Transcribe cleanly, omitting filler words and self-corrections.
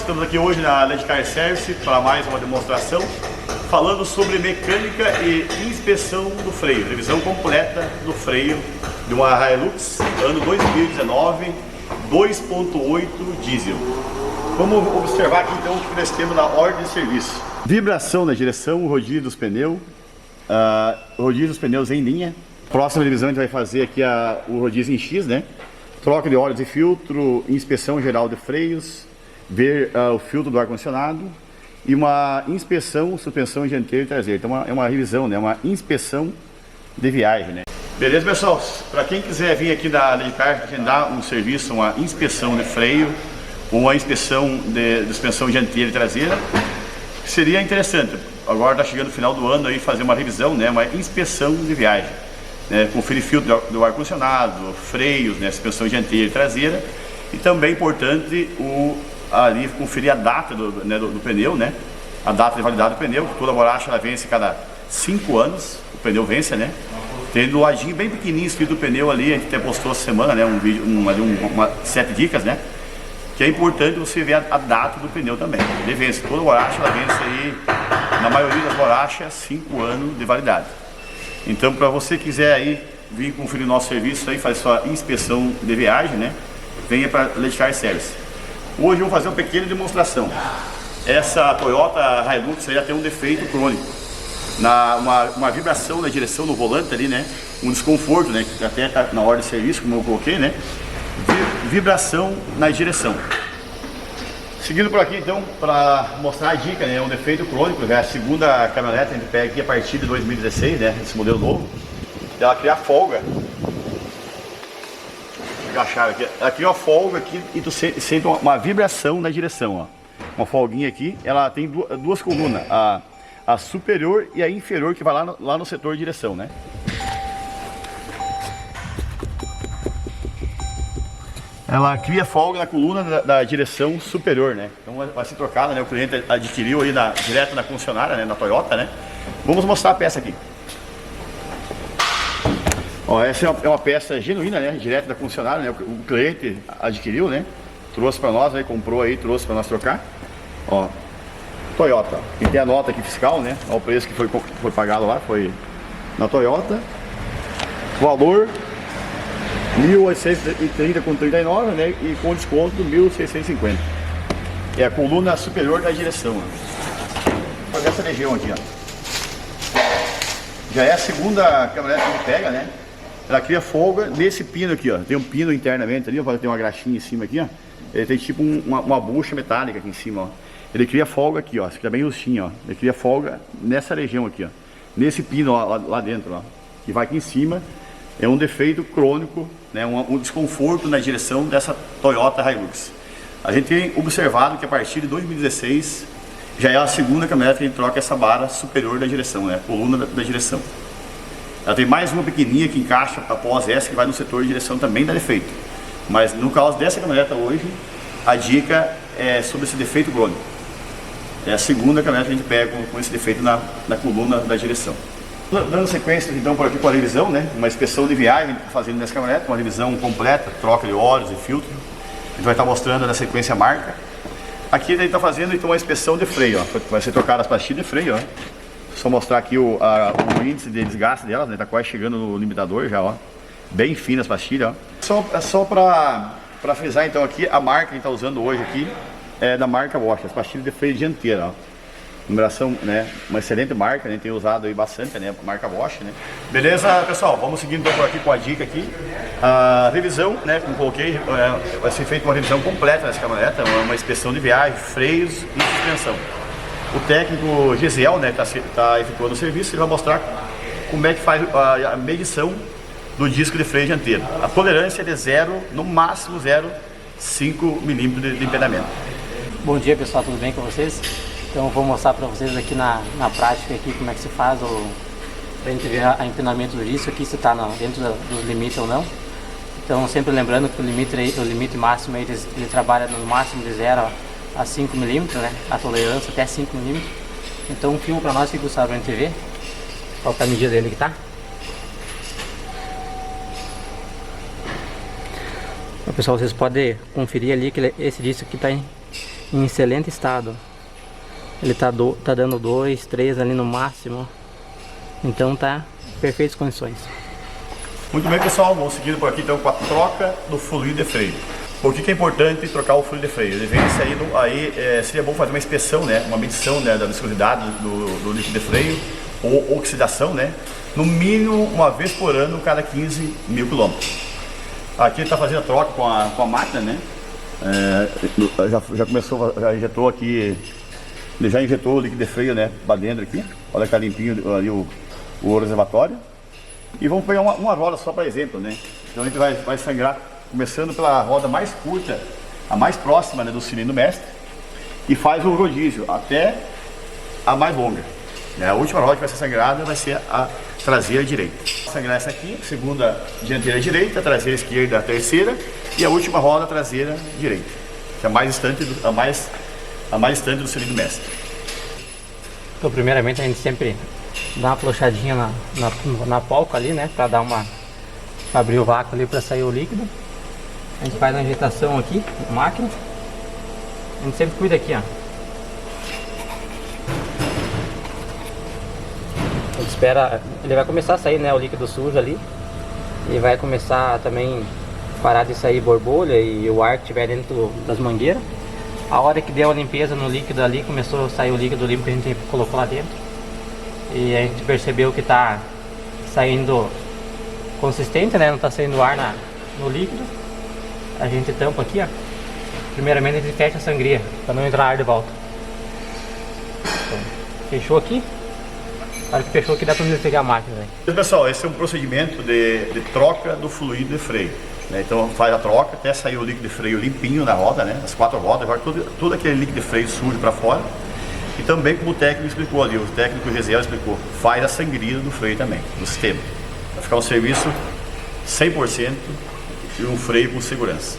estamos aqui hoje na Ledcar Service para mais uma demonstração falando sobre mecânica e inspeção do freio, revisão completa do freio de uma Hilux ano 2019 2.8 diesel. Vamos observar aqui então o que nós temos na ordem de serviço. Vibração na direção, rodízio dos pneus, rodízio dos pneus em linha. Próxima revisão a gente vai fazer aqui o rodízio em X, né? Troca de óleos e filtro, inspeção geral de freios, ver o filtro do ar-condicionado e uma inspeção, suspensão dianteira e traseira. Então é uma revisão, né? Uma inspeção de viagem, né? Beleza, pessoal? Para quem quiser vir aqui da Ledcar agendar um serviço, uma inspeção de freio, uma inspeção de suspensão dianteira e traseira, seria interessante. Agora está chegando o final do ano aí fazer uma revisão, né? Uma inspeção de viagem. Conferir filtro do ar-condicionado, freios, né, suspensão dianteira e traseira, e também importante ali conferir a data do pneu, né, a data de validade do pneu, que toda borracha ela vence cada 5 anos, o pneu vence, né, tem do ladinho bem pequenininho escrito do pneu ali, a gente até postou essa semana, né, um vídeo, 7 dicas, né, que é importante você ver a data do pneu também, ele vence, toda borracha ela vence aí, na maioria das borrachas, 5 anos de validade. Então, para você quiser aí vir conferir o nosso serviço aí, fazer sua inspeção de viagem, né? Venha para Ledcar Service. Hoje vamos fazer uma pequena demonstração. Essa Toyota Hilux já tem um defeito crônico, uma vibração na direção no volante ali, né? Um desconforto, né? Que até tá na ordem de serviço, como eu coloquei, né? Vibração na direção. Seguindo por aqui então, para mostrar a dica, né, um defeito crônico, né, a segunda caminhonete a gente pega aqui a partir de 2016, né, esse modelo novo, ela cria folga, ela cria uma folga aqui e tu sente uma vibração na direção, ó, uma folguinha aqui, ela tem duas colunas, a superior e a inferior que vai lá no setor de direção, né. Ela cria folga na coluna da direção superior, né? Então vai ser trocada, né? O cliente adquiriu aí direto na concessionária, né? Na Toyota, né? Vamos mostrar a peça aqui. Ó, essa é uma peça genuína, né? Direto da concessionária, né? O cliente adquiriu, né? Trouxe para nós, aí comprou aí, trouxe para nós trocar. Ó, Toyota. E tem a nota aqui fiscal, né? Ó, o preço que foi pagado lá, foi na Toyota. Valor 1.830 com 39, né, e com desconto 1.650. É a coluna superior da direção, né. Essa região aqui, ó, já é a segunda caminhonete que a gente pega, né. Ela cria folga nesse pino aqui, ó. Tem um pino internamente ali, ó, tem uma graxinha em cima aqui, ó. Ele tem tipo uma bucha metálica aqui em cima, ó. Ele cria folga aqui, ó. Isso aqui é bem justinho, ó. Ele cria folga nessa região aqui, ó. Nesse pino, ó, lá dentro, ó. Que vai aqui em cima. É um defeito crônico, né, um desconforto na direção dessa Toyota Hilux. A gente tem observado que a partir de 2016 já é a segunda caminhonete que a gente troca essa barra superior da direção, né, a coluna da direção. Ela tem mais uma pequenininha que encaixa após essa que vai no setor de direção também dá defeito. Mas no caso dessa caminhonete hoje, a dica é sobre esse defeito crônico. É a segunda caminhonete que a gente pega com esse defeito na coluna da direção. Dando sequência então por aqui com a revisão, né? Uma inspeção de viagem fazendo nessa caminhonete, uma revisão completa, troca de óleos e filtro. A gente vai estar mostrando na sequência a marca. Aqui a gente está fazendo então uma inspeção de freio, ó. Vai ser trocada as pastilhas de freio, ó. Só mostrar aqui o índice de desgaste delas, né? Tá quase chegando no limitador já, ó. Bem finas as pastilhas, ó. Só para frisar então aqui, a marca que a gente está usando hoje aqui é da marca Bosch, as pastilhas de freio dianteira, ó. Numeração, né? Uma excelente marca, a gente tem usado aí bastante, né? Marca Bosch, né? Beleza, pessoal? Vamos seguindo então por aqui com a dica aqui. A revisão, né? Como coloquei, vai ser feita uma revisão completa nessa caminhonete, uma inspeção de viagem, freios e suspensão. O técnico Gesiel, né? Tá efetuando o serviço, ele vai mostrar como é que faz a medição do disco de freio dianteiro. A tolerância é de 0, no máximo 0,5 milímetros de empenamento. Bom dia, pessoal, tudo bem com vocês? Então eu vou mostrar para vocês aqui na prática aqui como é que se faz para a gente ver o empenamento do disco aqui, se está dentro dos limites ou não. Então sempre lembrando que o limite máximo ele trabalha no máximo de 0 a 5 milímetros, né? A tolerância até 5 milímetros. Então filma para nós aqui, Gustavo, para a gente ver qual que é a medida dele que tá. Então, pessoal, vocês podem conferir ali que esse disco aqui está em em excelente estado. Ele tá dando 2, 3 ali no máximo. Então tá em perfeitas condições. Muito bem, pessoal, vamos seguindo por aqui então com a troca do fluido de freio. Por que é importante trocar o fluido de freio? Ele vem saindo aí, seria bom fazer uma inspeção, né, uma medição, né, da viscosidade do líquido de freio ou oxidação, né, no mínimo uma vez por ano, cada 15 mil quilômetros. Aqui ele está fazendo a troca com a máquina, né, já começou, já injetou aqui, ele já injetou o líquido de freio, né, para dentro aqui, olha que tá limpinho ali o reservatório. E vamos pegar uma roda só para exemplo, né, então a gente vai sangrar, começando pela roda mais curta, a mais próxima, né, do cilindro mestre, e faz o rodízio até a mais longa. A última roda que vai ser sangrada vai ser a traseira direita. Sangrar essa aqui, segunda dianteira direita, traseira esquerda, a terceira, e a última roda traseira direita, que é a mais distante do cilindro mestre. Então, primeiramente a gente sempre dá uma flochadinha na polca ali, né, para dar pra abrir o vácuo ali para sair o líquido. A gente faz a injetação aqui na máquina. A gente sempre cuida aqui, ó. A gente espera, ele vai começar a sair, né, o líquido sujo ali. E vai começar também parar de sair borbolha e o ar que estiver dentro das mangueiras. A hora que deu a limpeza no líquido ali, começou a sair o líquido limpo que a gente colocou lá dentro. E a gente percebeu que tá saindo consistente, né, não tá saindo ar no líquido. A gente tampa aqui, ó. Primeiramente a gente fecha a sangria, para não entrar ar de volta. Então, fechou aqui. Na hora que fechou aqui dá para desligar a máquina, né? Pessoal, esse é um procedimento de troca do fluido de freio, né? Então faz a troca até sair o líquido de freio limpinho na roda, né? As 4 rodas, agora tudo aquele líquido de freio sujo para fora. E também, como o técnico explicou ali, o técnico Gesiel explicou, faz a sangria do freio também, do sistema. Vai ficar um serviço 100% e um freio com segurança.